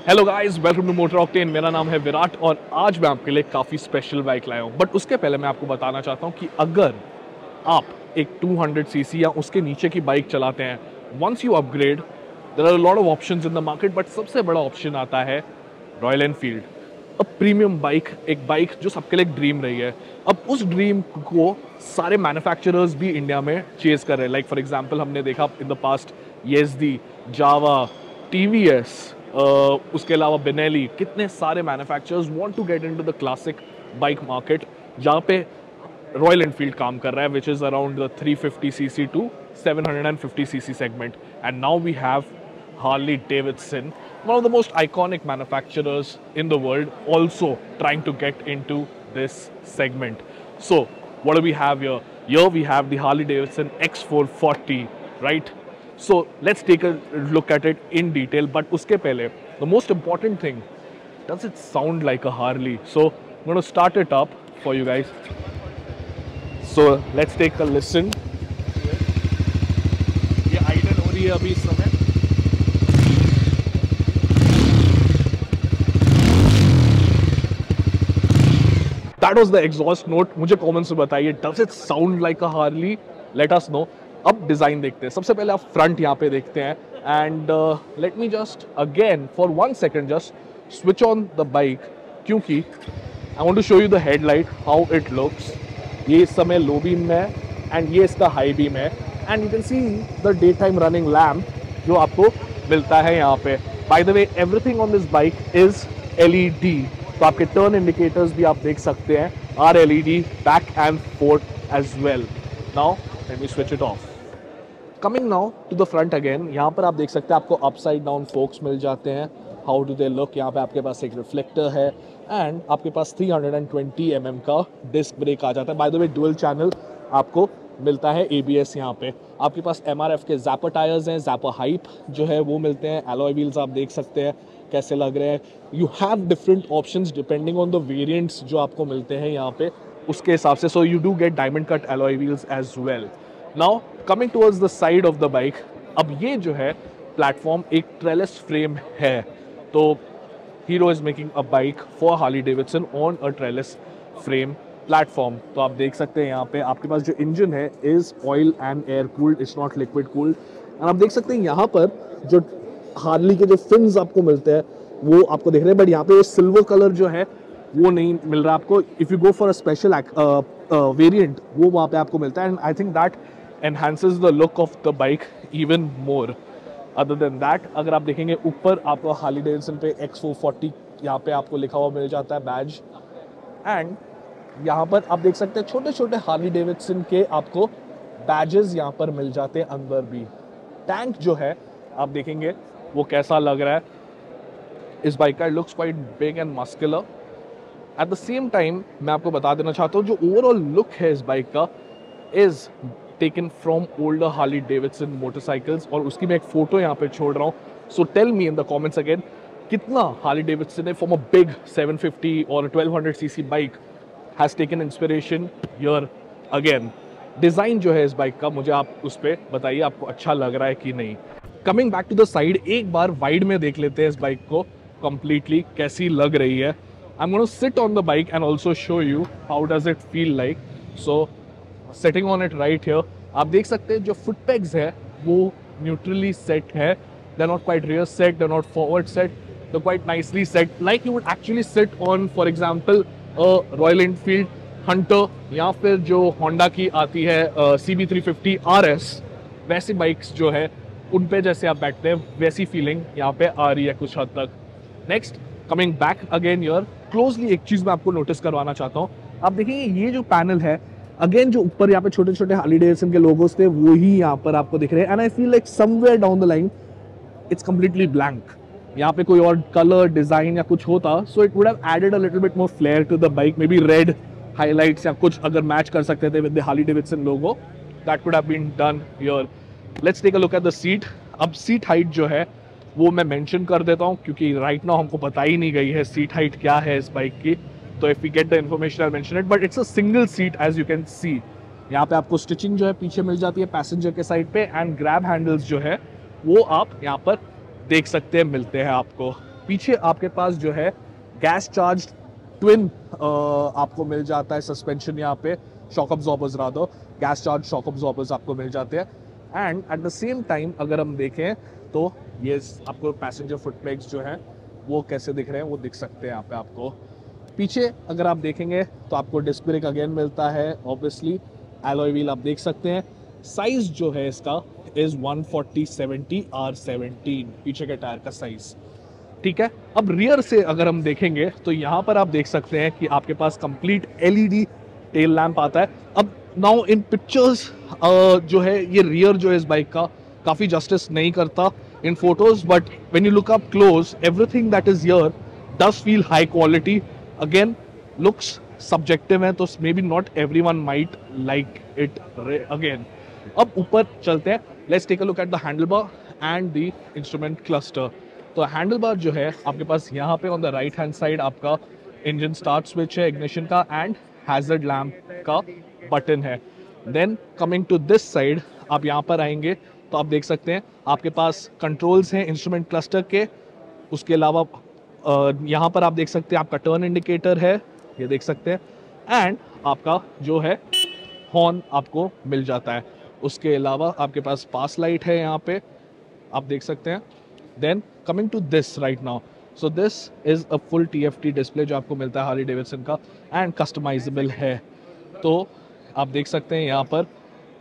Hello guys, welcome to Motor Octane. मेरा नाम है विराट और आज मैं आपके लिए काफ़ी स्पेशल बाइक लाया हूँ। बट उसके पहले मैं आपको बताना चाहता हूँ कि अगर आप एक 200 सीसी या उसके नीचे की बाइक चलाते हैं, once you upgrade there are lot of options in the market, but सबसे बड़ा ऑप्शन आता है Royal Enfield. A premium bike, एक बाइक जो सबके लिए एक ड्रीम रही है। अब उस ड्रीम को सारे मैन्युफैक्चरर्स भी इंडिया में चेज कर रहे हैं। लाइक फॉर एग्जांपल हमने देखा in the past Yezdi, Jawa, TVS, उसके अलावा बेनेली, कितने सारे manufacturers want to get into the classic bike market, जहाँ पे रॉयल एनफील्ड काम कर रहा है, which is around the 350 CC to 750 CC segment. And now we have Harley Davidson, one of the most iconic manufacturers in the world, also trying to get into this segment. So, what do we have here? Here we have the Harley Davidson X440, right? So, let's take a look at it in detail. But uske pehle, the most important thing, does it sound like a Harley? So, I'm going to start it up for you guys. So, let's take a listen. ये idle हो रही है अभी इस समय. That was the exhaust note. मुझे comments में बताइए, does it sound like a Harley? Let us know. अब डिज़ाइन देखते हैं। सबसे पहले आप फ्रंट यहाँ पे देखते हैं and let me just again for 1 second just switch on the bike, क्योंकि I want to show you the headlight how it looks. ये इस समय लो बीम में है एंड ये इसका हाई बीम है and you can see the day time running lamp जो आपको मिलता है यहाँ पे। By the way, everything on this bike is LED, तो आपके टर्न इंडिकेटर्स भी आप देख सकते हैं are LED, back and forth as well. Now let me switch it off. Coming now to the front again, यहाँ पर आप देख सकते हैं आपको अपसाइड डाउन फोक्स मिल जाते हैं। How do they look? यहाँ पे आपके पास एक रिफ्लेक्टर है एंड आपके पास 320 mm का डिस्क ब्रेक आ जाता है। By the way, dual channel आपको मिलता है ABS। यहाँ पे आपके पास MRF के ज़ैपर टायर्स हैं, ज़ैपर हाइप जो है वो मिलते हैं। एलॉय व्हील्स आप देख सकते हैं कैसे लग रहे हैं। You have different options depending on the variants जो आपको मिलते हैं यहाँ पे, उसके हिसाब से। So you do get diamond cut alloy wheels as well. Now coming towards the side of the bike, अब ये जो है प्लेटफॉर्म एक ट्रेलिस फ्रेम है, तो hero is making a bike for Harley Davidson on a trellis frame platform. तो आप देख सकते हैं यहाँ पे आपके पास जो इंजन है is oil and air cooled, it's not liquid cooled. And आप देख सकते हैं यहाँ पर जो हार्ली के जो फिन्स आपको मिलते हैं वो आपको दिख रहे हैं, बट यहाँ पे सिल्वर कलर जो है वो नहीं मिल रहा आपको। If you go for a special variant, वो वहाँ पे आपको मिलता है and I think that enhances the look of the bike even more. Other than that, अगर आप देखेंगे ऊपर आपको हार्ली डेविडसन पे X440 यहाँ पे आपको लिखा हुआ मिल जाता है बैज। एंड यहाँ पर आप देख सकते हैं छोटे छोटे हार्ली डेविडसन के आपको बैजेस यहाँ पर मिल जाते हैं अंदर भी। टैंक जो है आप देखेंगे वो कैसा लग रहा है इस बाइक का, looks quite big and muscular. At the same time मैं आपको बता देना चाहता हूँ जो ओवरऑल लुक है इस बाइक का is taken from older Harley Davidson motorcycles, और उसकी मैं एक फोटो यहाँ पे छोड़ रहा हूँ। So tell me in the comments again, कितना हार्ली डेविडसन ने फ्रॉम अ बिग 750 और 1200 CC bike has taken inspiration here again. Design जो है इस बाइक का, मुझे आप उस पर बताइए आपको अच्छा लग रहा है कि नहीं। Coming back to the side, एक बार वाइड में देख लेते हैं इस बाइक को कंप्लीटली कैसी लग रही है। I am gonna sit on the bike and also show you how does it feel like. So setting on it right here, आप देख सकते हैं जो फुट पेग्स है वो न्यूट्रली सेट है। They are not quite rear set, they are not forward set, they quite nicely set like you would actually sit on for example Royal Enfield Hunter या फिर जो होंडा की आती है CB350 RS, वैसी bikes जो है उन पे जैसे आप बैठते हैं वैसी फीलिंग यहाँ पे आ रही है कुछ हद तक। Next, coming back again here, closely एक चीज़ मैं आपको नोटिस करवाना चाहता हूँ। आप देखिए ये जो पैनल है, अगेन जो ऊपर यहाँ पे छोटे छोटे हार्ली डेविडसन के लोगोस थे वो ही यहाँ पर आपको दिख रहे हैं। And I feel like somewhere down the line it's completely blank. यहाँ पे कोई और कलर डिजाइन या कुछ होता so it would have added a little bit more flair to the bike, maybe red highlights या कुछ अगर मैच कर सकते थे with the Harley Davidson logo, that could have been done here. Let's take a look at the seat. अब seat height जो है वो मैं मेंशन कर देता हूँ क्योंकि राइट नाउ हमको पता ही नहीं गई है सीट हाइट क्या है इस बाइक की। तो if we get the information I mention it, but it's a single seat as you can see. यहाँ पे आपको स्टिचिंग जो है पीछे मिल जाती है पैसेंजर के साइड पे, एंड ग्रैब हैंडल्स जो है वो आप यहाँ पर देख सकते हैं मिलते हैं आपको। पीछे आपके पास जो है गैस चार्ज ट्विन आपको मिल जाता है सस्पेंशन, यहाँ पे shock absorbers rather, gas charge shock absorbers आपको मिल जाते हैं। And at the same time अगर हम देखें तो ये आपको पैसेंजर फुटपेग्स जो है वो कैसे दिख रहे हैं वो दिख सकते हैं यहाँ पे आपको। पीछे अगर आप देखेंगे तो आपको डिस्क ब्रेक अगेन मिलता है, ऑब्वियसली एलॉय व्हील आप देख सकते हैं। साइज जो है इसका इज 140/70 R17 पीछे के टायर का साइज, ठीक है। अब रियर से अगर हम देखेंगे तो यहाँ पर आप देख सकते हैं कि आपके पास कंप्लीट एलईडी टेल लैंप आता है। अब नाउ इन पिक्चर्स जो है ये रियर जो है इस बाइक का काफ़ी जस्टिस नहीं करता in photos, but when you look up close everything that is here does feel high quality. Again looks subjective है तो maybe not everyone might like it again. अब ऊपर चलते हैं, let's take a look at the handlebar and the instrument cluster. तो handlebar जो है आपके पास यहाँ पे on the right hand side आपका इंजन स्टार्ट स्विच है इग्निशन का एंड हैजर्ड लैम्प का बटन है। Then coming to this side आप यहाँ पर आएंगे तो आप देख सकते हैं आपके पास कंट्रोल्स हैं इंस्ट्रूमेंट क्लस्टर के। उसके अलावा यहाँ पर आप देख सकते हैं आपका टर्न इंडिकेटर है, ये देख सकते हैं, एंड आपका जो है हॉर्न आपको मिल जाता है। उसके अलावा आपके पास पास लाइट है यहाँ पे आप देख सकते हैं। Then coming to this right now, so this is a full TFT display जो आपको मिलता है हार्ली डेविडसन का एंड कस्टमाइजेबल है। तो आप देख सकते हैं यहाँ पर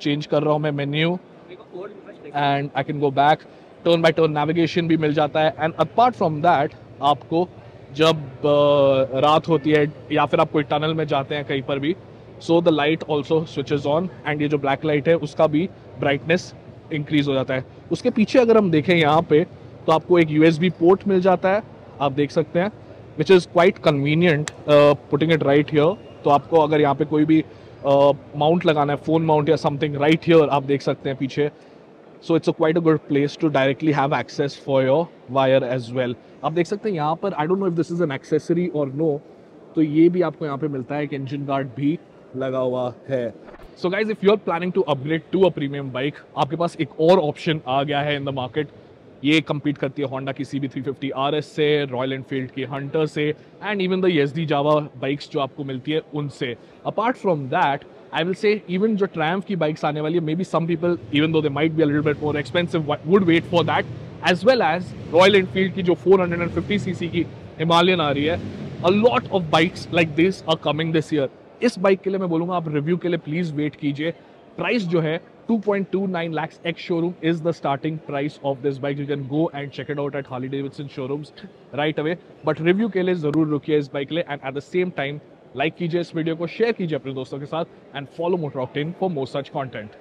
चेंज कर रहा हूँ मैं menu and I can go back, turn by turn navigation भी मिल जाता है। एंड अपार्ट फ्रॉम दैट आपको जब रात होती है या फिर आप कोई टनल में जाते हैं कहीं पर भी, so the light also switches on and ये जो ब्लैक लाइट है उसका भी ब्राइटनेस इंक्रीज हो जाता है। उसके पीछे अगर हम देखें यहाँ पे तो आपको एक USB पोर्ट मिल जाता है, आप देख सकते हैं, which is quite convenient putting it right here. तो आपको अगर यहाँ पे कोई भी माउंट लगाना है, फोन माउंट या समथिंग, राइट हियर आप देख सकते हैं पीछे। So it's a quite a good place to directly have access for your wire as well. आप देख सकते हैं यहाँ पर, I don't know if this is an accessory or no, तो ये भी आपको यहाँ पे मिलता है कि इंजन गार्ड भी लगा हुआ है। So guys if you are planning to upgrade to a premium bike, आपके पास एक और ऑप्शन आ गया है इन द मार्केट। ये कम्पीट करती है होंडा की CB350 RS से, रॉयल एनफील्ड की हंटर से and even the YZD Jawa bikes जो आपको मिलती है उनसे। Apart from that I will say even जो ट्रायम्फ की बाइक्स आने वाली है, maybe some people even though they might be a little bit more expensive would wait for that, as well as Royal Enfield की जो 450cc की Himalayan आ रही है। A lot of bikes like this are coming this year. इस bike के लिए मैं बोलूंगा आप रिव्यू के लिए प्लीज वेट कीजिए। प्राइस जो है 2.29 lakhs ex showroom is the starting price of this bike. You can go and check it out at Harley Davidson showrooms right away. But review के लिए जरूर रुकिए इस बाइक के लिए, and at the same time like कीजिए इस video को, शेयर कीजिए अपने दोस्तों के साथ, and follow Motor Octane for more such content.